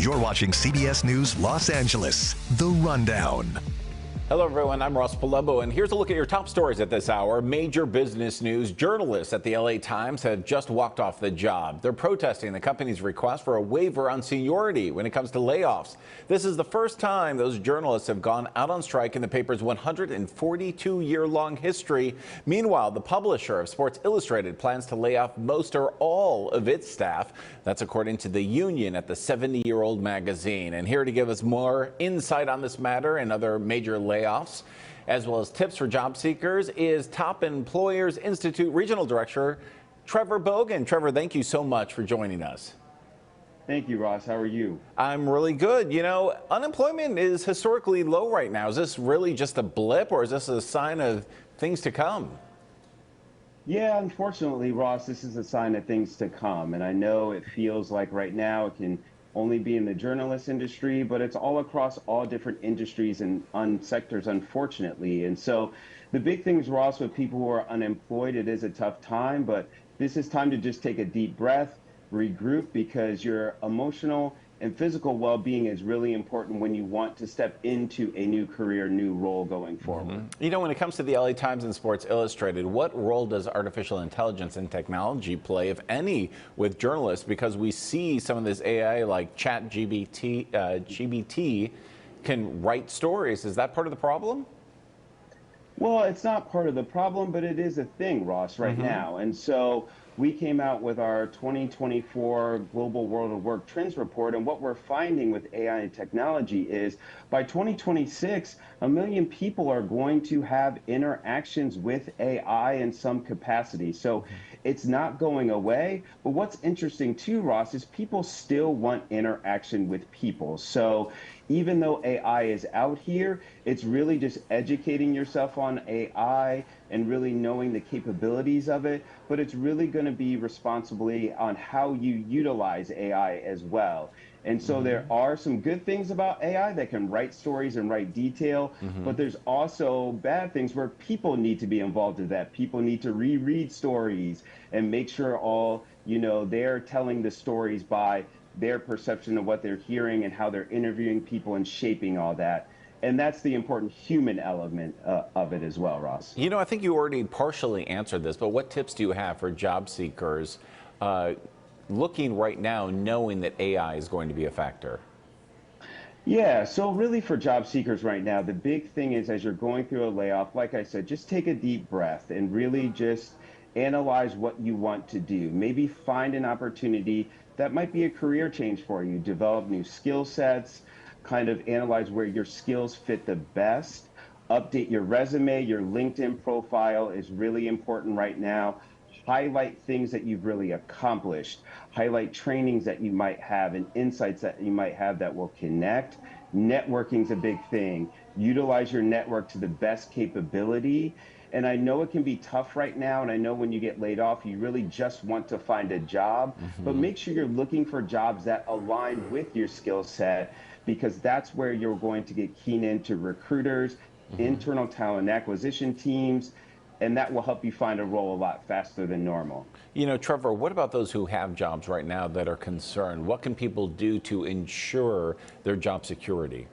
You're watching CBS News Los Angeles, The Rundown. Hello, everyone. I'm Ross Palumbo, and here's a look at your top stories at this hour. Major business news. Journalists at the LA Times have just walked off the job. They're protesting the company's request for a waiver on seniority when it comes to layoffs. This is the first time those journalists have gone out on strike in the paper's 142-year-long history. Meanwhile, the publisher of Sports Illustrated plans to lay off most or all of its staff. That's according to the union at the 70-year-old magazine. And here to give us more insight on this matter and other major layoffs, as well as tips for job seekers, is Top Employers Institute Regional Director Trevor Bogan. Trevor, thank you so much for joining us. Thank you, Ross. How are you? I'm really good. You know, unemployment is historically low right now. Is this really just a blip, or is this a sign of things to come? Yeah, unfortunately, Ross, this is a sign of things to come. And I know it feels like right now it can only be in the journalist industry, but it's all across all different industries and sectors, unfortunately. And so the big things, Ross, with people who are unemployed, it is a tough time, but this is time to just take a deep breath, regroup, because your emotional and physical well-being is really important when you want to step into a new career, new role going forward. You know, when it comes to the LA Times and Sports Illustrated, what role does artificial intelligence and technology play, if any, with journalists? Because we see some of this AI like GBT can write stories. Is that part of the problem? Well, it's not part of the problem, but it is a thing, Ross, right now. And so we came out with our 2024 Global World of Work Trends Report, and what we're finding with AI and technology is by 2026, 1 million people are going to have interactions with AI in some capacity. So it's not going away. But what's interesting too, Ross, is people still want interaction with people. So even though AI is out here, it's really just educating yourself on AI and really knowing the capabilities of it, but it's really going to be responsibly on how you utilize AI as well. And so there are some good things about AI that can write stories and write detail, but there's also bad things where people need to be involved in that. People need to reread stories and make sure they're telling the stories by their perception of what they're hearing and how they're interviewing people and shaping all that. And that's the important human element of it as well, Ross. You know, I think you already partially answered this, but what tips do you have for job seekers looking right now, knowing that AI is going to be a factor? Yeah, so really for job seekers right now, the big thing is as you're going through a layoff, like I said, just take a deep breath and really just analyze what you want to do. Maybe find an opportunity that might be a career change for you, develop new skill sets, kind of analyze where your skills fit the best, update your resume. Your LinkedIn profile is really important right now. Highlight things that you've really accomplished, highlight trainings that you might have and insights that you might have that will connect. Networking's a big thing. Utilize your network to the best capability. And I know it can be tough right now, and I know when you get laid off, you really just want to find a job, but make sure you're looking for jobs that align with your skill set, because that's where you're going to get keen into recruiters, internal talent acquisition teams, and that will help you find a role a lot faster than normal. You know, Trevor, what about those who have jobs right now that are concerned? What can people do to ensure their job security?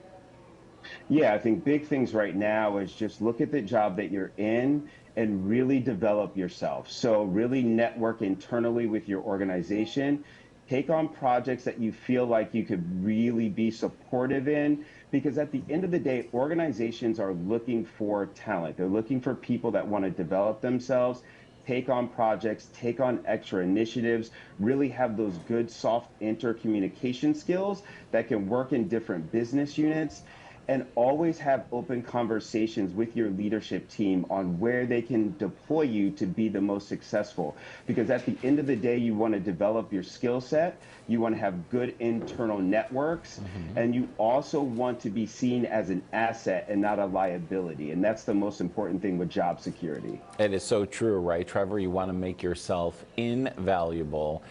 Yeah, I think big things right now is just look at the job that you're in and really develop yourself. So really network internally with your organization. Take on projects that you feel like you could really be supportive in, because at the end of the day, organizations are looking for talent. They're looking for people that want to develop themselves, take on projects, take on extra initiatives, really have those good soft intercommunication skills that can work in different business units. And always have open conversations with your leadership team on where they can deploy you to be the most successful. Because at the end of the day, you want to develop your skill set, you want to have good internal networks, and you also want to be seen as an asset and not a liability. And that's the most important thing with job security. It is so true, right, Trevor? You want to make yourself invaluable.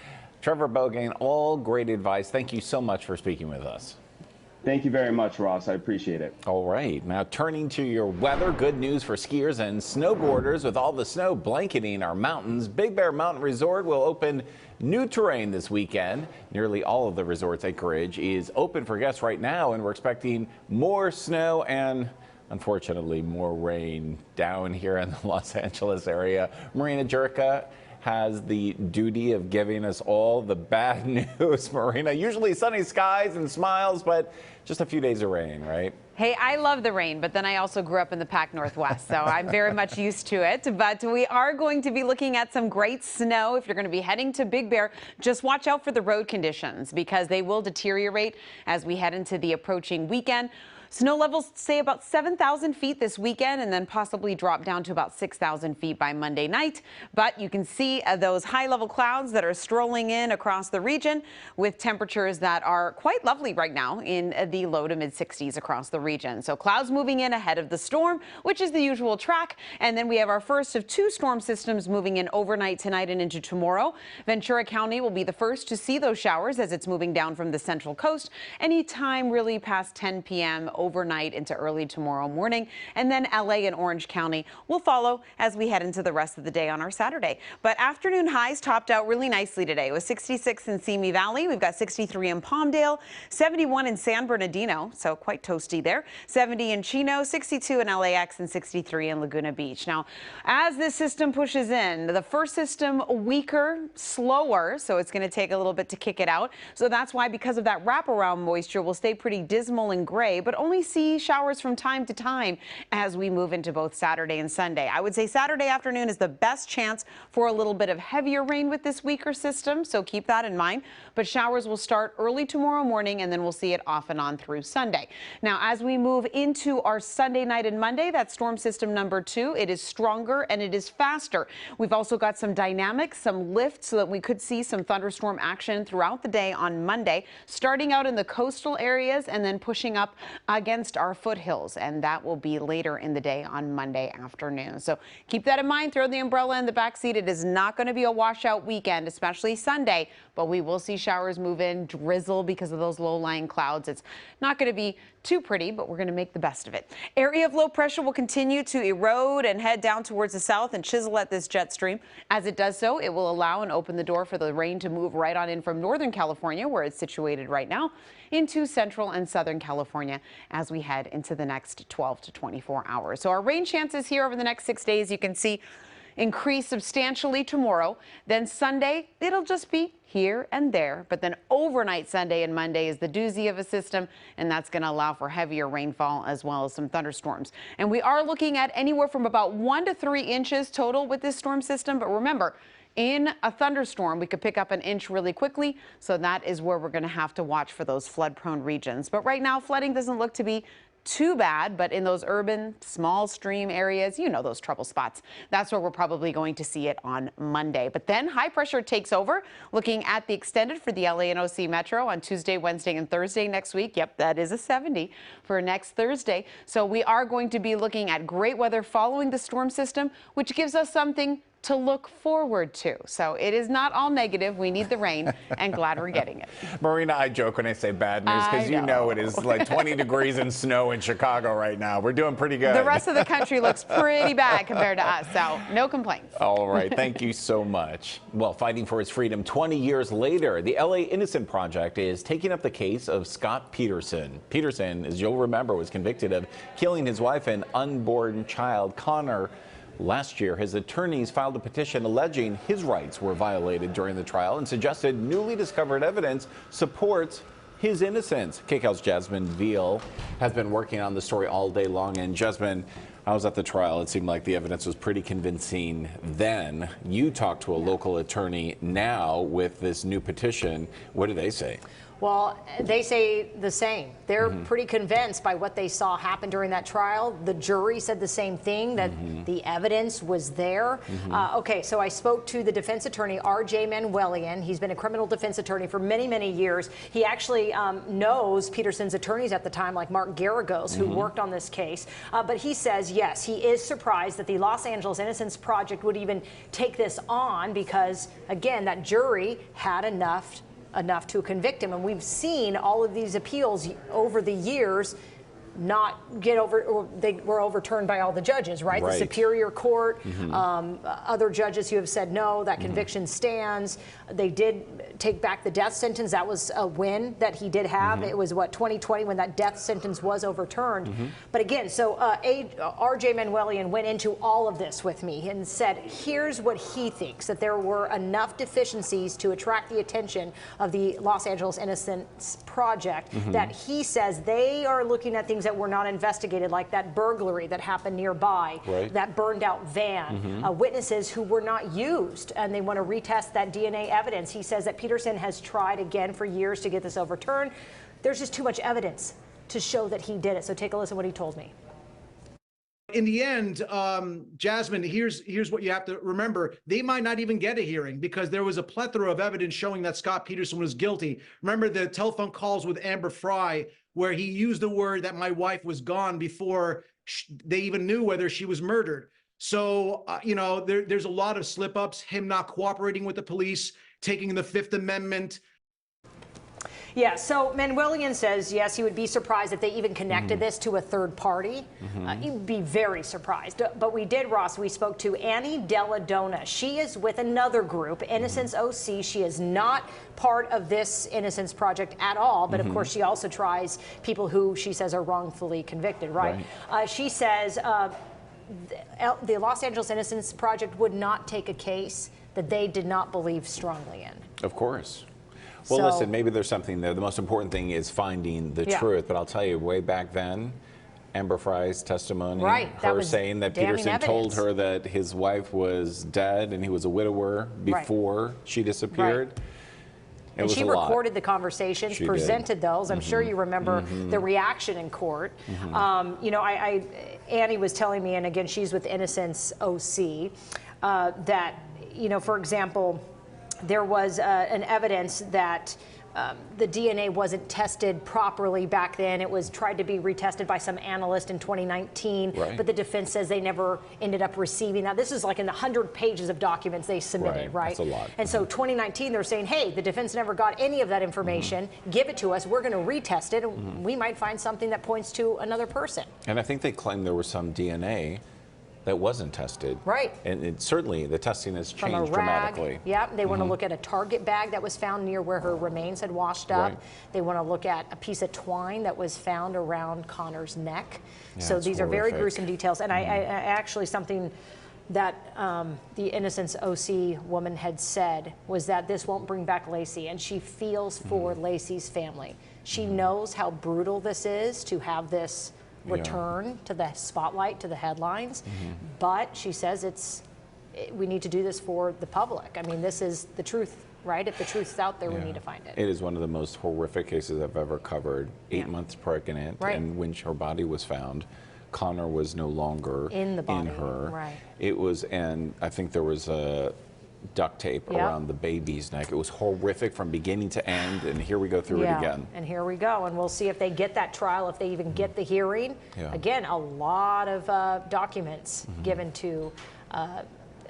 Trevor Bogan, all great advice. Thank you so much for speaking with us. Thank you very much, Ross. I appreciate it. All right. Now turning to your weather, good news for skiers and snowboarders. With all the snow blanketing our mountains, Big Bear Mountain Resort will open new terrain this weekend. Nearly all of the resort's acreage is open for guests right now, and we're expecting more snow and unfortunately more rain down here in the Los Angeles area. Marina Jurka has the duty of giving us all the bad news. Marina, usually sunny skies and smiles, but just a few days of rain, right? Hey, I love the rain, but then I also grew up in the Pac Northwest, so I'm very much used to it. But we are going to be looking at some great snow. If you're going to be heading to Big Bear, just watch out for the road conditions because they will deteriorate as we head into the approaching weekend. Snow levels say about 7,000 feet this weekend and then possibly drop down to about 6,000 feet by Monday night. But you can see those high level clouds that are strolling in across the region with temperatures that are quite lovely right now in the low to mid 60s across the region. So clouds moving in ahead of the storm, which is the usual track. And then we have our first of two storm systems moving in overnight tonight and into tomorrow. Ventura County will be the first to see those showers as it's moving down from the central coast anytime really past 10 p.m. overnight into early tomorrow morning. And then LA and Orange County will follow as we head into the rest of the day on our Saturday. But afternoon highs topped out really nicely today with 66 in Simi Valley. We've got 63 in Palmdale, 71 in San Bernardino, so quite toasty there, 70 in Chino, 62 in LAX, and 63 in Laguna Beach. Now, as this system pushes in, the first system weaker, slower, so it's going to take a little bit to kick it out. So that's why, because of that wraparound moisture, we'll stay pretty dismal and gray, but only see showers from time to time as we move into both Saturday and Sunday. I would say Saturday afternoon is the best chance for a little bit of heavier rain with this weaker system, so keep that in mind. But showers will start early tomorrow morning, and then we'll see it off and on through Sunday. Now, as we move into our Sunday night and Monday, that's storm system number 2. It is stronger and it is faster. We've also got some dynamics, some lift, so that we could see some thunderstorm action throughout the day on Monday, starting out in the coastal areas and then pushing up against our foothills, and that will be later in the day on Monday afternoon. So keep that in mind. Throw the umbrella in the back seat. It is not going to be a washout weekend, especially Sunday, but we will see showers move in, drizzle because of those low-lying clouds. It's not going to be too pretty, but we're going to make the best of it. Area of low pressure will continue to erode and head down towards the south and chisel at this jet stream. As it does so, it will allow and open the door for the rain to move right on in from Northern California, where it's situated right now, into Central and Southern California as we head into the next 12 to 24 hours. So our rain chances here over the next 6 days, you can see, increase substantially tomorrow. Then Sunday, it'll just be here and there. But then overnight Sunday and Monday is the doozy of a system, and that's going to allow for heavier rainfall as well as some thunderstorms. And we are looking at anywhere from about 1 to 3 inches total with this storm system. But remember, in a thunderstorm, we could pick up an inch really quickly. So that is where we're going to have to watch for those flood-prone regions. But right now, flooding doesn't look to be too bad, but in those urban small stream areas, you know, those trouble spots, that's where we're probably going to see it on Monday. But then high pressure takes over. Looking at the extended for the LA and OC Metro on Tuesday, Wednesday, and Thursday next week. Yep, that is a 70 for next Thursday. So we are going to be looking at great weather following the storm system, which gives us something to look forward to. So it is not all negative. We need the rain, and glad we're getting it. Marina, I joke when I say bad news because you know it is like 20 degrees and snow in Chicago right now. We're doing pretty good. The rest of the country looks pretty bad compared to us, so no complaints. All right. Thank you so much. Well, fighting for his freedom 20 years later, the LA Innocence Project is taking up the case of Scott Peterson. Peterson, as you'll remember, was convicted of killing his wife and unborn child, Connor. Last year, his attorneys filed a petition alleging his rights were violated during the trial and suggested newly discovered evidence supports his innocence. KCAL's Jasmine Viel has been working on the story all day long. And Jasmine, I was at the trial. It seemed like the evidence was pretty convincing then. You talked to a local attorney now with this new petition. What do they say? Well, they say the same. They're pretty convinced by what they saw happen during that trial. The jury said the same thing, that the evidence was there. Okay, so I spoke to the defense attorney, R.J. Manuelian. He's been a criminal defense attorney for many, many years. He actually knows Peterson's attorneys at the time, like Mark Garagos, who worked on this case. But he says, yes, he is surprised that the Los Angeles Innocence Project would even take this on because, again, that jury had enough enough to convict him. And we've seen all of these appeals over the years not get over, or they were overturned by all the judges, right? The Superior Court, other judges who have said no, that conviction stands. They did take back the death sentence. That was a win that he did have. It was, what, 2020 when that death sentence was overturned. But again, so R.J. Manuelian went into all of this with me and said, here's what he thinks, that there were enough deficiencies to attract the attention of the Los Angeles Innocence Project that he says they are looking at things that were not investigated, like that burglary that happened nearby, that burned out van, witnesses who were not used, and they want to retest that DNA evidence. He says that Peterson has tried again for years to get this overturned. There's just too much evidence to show that he did it. So take a listen to what he told me. In the end, Jasmine, here's what you have to remember. They might not even get a hearing because there was a plethora of evidence showing that Scott Peterson was guilty. Remember the telephone calls with Amber Fry, where he used the word that my wife was gone before they even knew whether she was murdered. So, you know, there's a lot of slip-ups, him not cooperating with the police, taking the Fifth Amendment. Yeah, so Manuelian says, yes, he would be surprised if they even connected this to a third party. He'd be very surprised. But we did, Ross, we spoke to Annie Delladonna. She is with another group, Innocence OC. She is not part of this Innocence Project at all, but of course she also tries people who she says are wrongfully convicted, right? She says the Los Angeles Innocence Project would not take a case that they did not believe strongly in. Of course. Well, listen, maybe there's something there. The most important thing is finding the truth. But I'll tell you, way back then, Amber Fry's testimony, her saying that Peterson told her that his wife was dead and he was a widower before she disappeared. And she recorded the conversations, presented those. I'm sure you remember the reaction in court. You know, Annie was telling me, and again, she's with Innocence OC, that, you know, for example, there was an evidence that the DNA wasn't tested properly back then. It was tried to be retested by some analyst in 2019, but the defense says they never ended up receiving that. This is like in the 100 pages of documents they submitted, That's a lot. And so 2019, they're saying, hey, the defense never got any of that information. Give it to us. We're going to retest it, and we might find something that points to another person. And I think they claimed there was some DNA that wasn't tested. And certainly the testing has changed dramatically. They want to look at a Target bag that was found near where her remains had washed up. They want to look at a piece of twine that was found around Connor's neck. So these are very gruesome details. And I actually, something that the Innocence OC woman had said was that this won't bring back Lacey, and she feels for Lacey's family. She knows how brutal this is to have this return to the spotlight, to the headlines, but she says we need to do this for the public. I mean, this is the truth, right? If the truth's out there, we need to find it. It is one of the most horrific cases I've ever covered. 8 months pregnant, and when her body was found, Connor was no longer in her. It was, and I think there was a duct tape around the baby's neck. It was horrific from beginning to end, and here we go through it again. And here we go, and we'll see if they get that trial, if they even get the hearing. Again, a lot of documents given to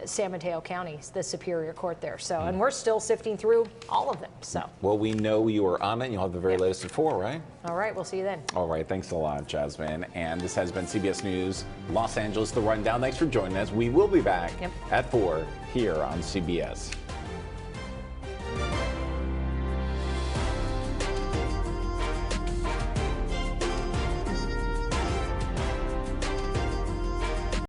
San Mateo County, the Superior Court there. So, and we're still sifting through all of them. So, well, we know you are on it, and you'll have the very latest at 4, right? All right, we'll see you then. All right, thanks a lot, Jasmine. And this has been CBS News Los Angeles, The Rundown. Thanks for joining us. We will be back at 4 here on CBS.